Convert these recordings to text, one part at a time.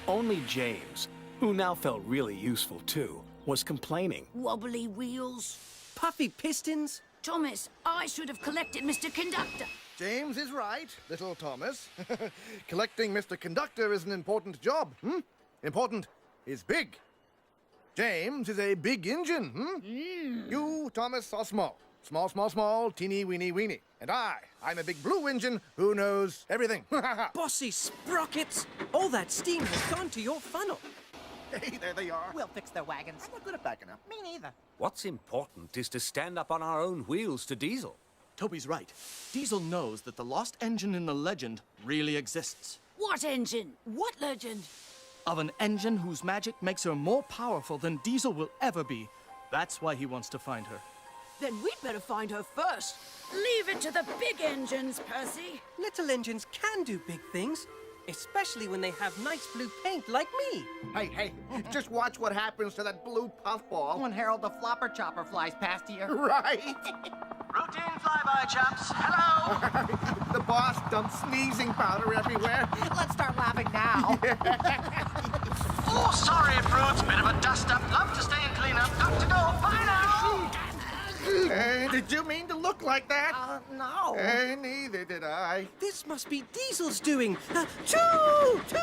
Only James, who now felt really useful too, was complaining. Wobbly wheels. Puffy pistons? Thomas, I should have collected Mr. Conductor. James is right, little Thomas. Collecting Mr. Conductor is an important job. Important is big. James is a big engine. You, Thomas, are small. Small, small, small, teeny, weeny, weeny. And I'm a big blue engine who knows everything. Bossy sprockets! All that steam has gone to your funnel. Hey, there they are. We'll fix their wagons. I'm not good at backing up. Me neither. What's important is to stand up on our own wheels to Diesel. Toby's right. Diesel knows that the lost engine in the legend really exists. What engine? What legend? Of an engine whose magic makes her more powerful than Diesel will ever be. That's why he wants to find her. Then we'd better find her first. Leave it to the big engines, Percy. Little engines can do big things, especially when they have nice blue paint like me. Hey, just watch what happens to that blue puffball. When Harold the Flopper Chopper flies past here. Right. Routine flyby, chaps. Hello! The boss dumped sneezing powder everywhere. Let's start laughing now. Oh, sorry, brutes. Bit of a dust-up. Love to stay and clean up. Got to go. Bye now! Did you mean to look like that? No. Neither did I. This must be Diesel's doing. Choo! Choo!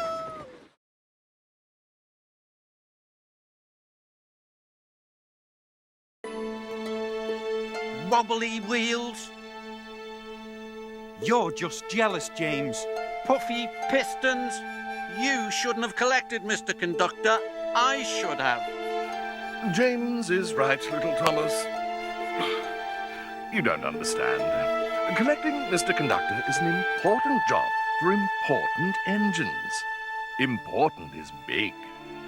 Wobbly wheels. You're just jealous, James. Puffy pistons. You shouldn't have collected, Mr. Conductor. I should have. James is right, little Thomas. You don't understand. Collecting Mr. Conductor is an important job for important engines. Important is big,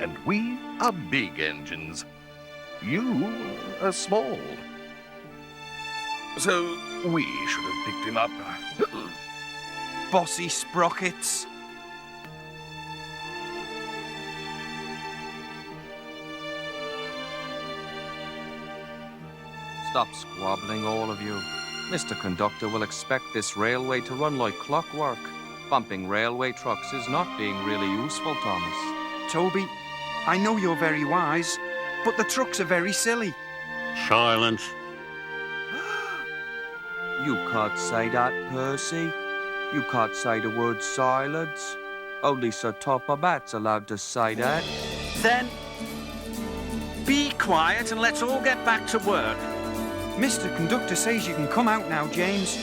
and we are big engines. You are small. So we should have picked him up. Bossy sprockets. Stop squabbling, all of you. Mr. Conductor will expect this railway to run like clockwork. Bumping railway trucks is not being really useful, Thomas. Toby, I know you're very wise, but the trucks are very silly. Silence. You can't say that, Percy. You can't say the word silence. Only Sir Topper Bat's allowed to say that. Then, be quiet and let's all get back to work. Mr. Conductor says you can come out now, James.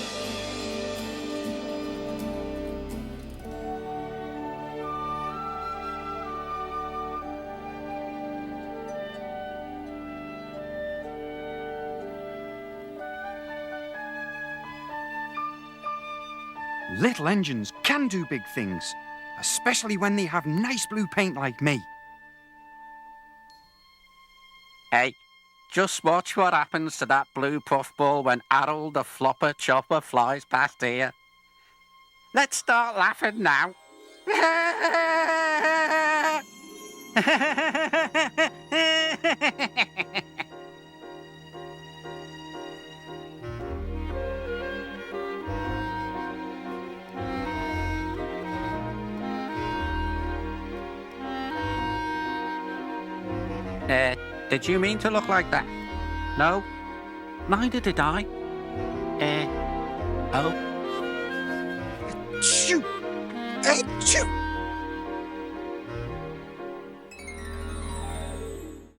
Little engines can do big things, especially when they have nice blue paint like me. Hey, just watch what happens to that blue puffball when Harold the Flopper Chopper flies past here. Let's start laughing now. Did you mean to look like that? No? Neither did I. Oh. Shoot!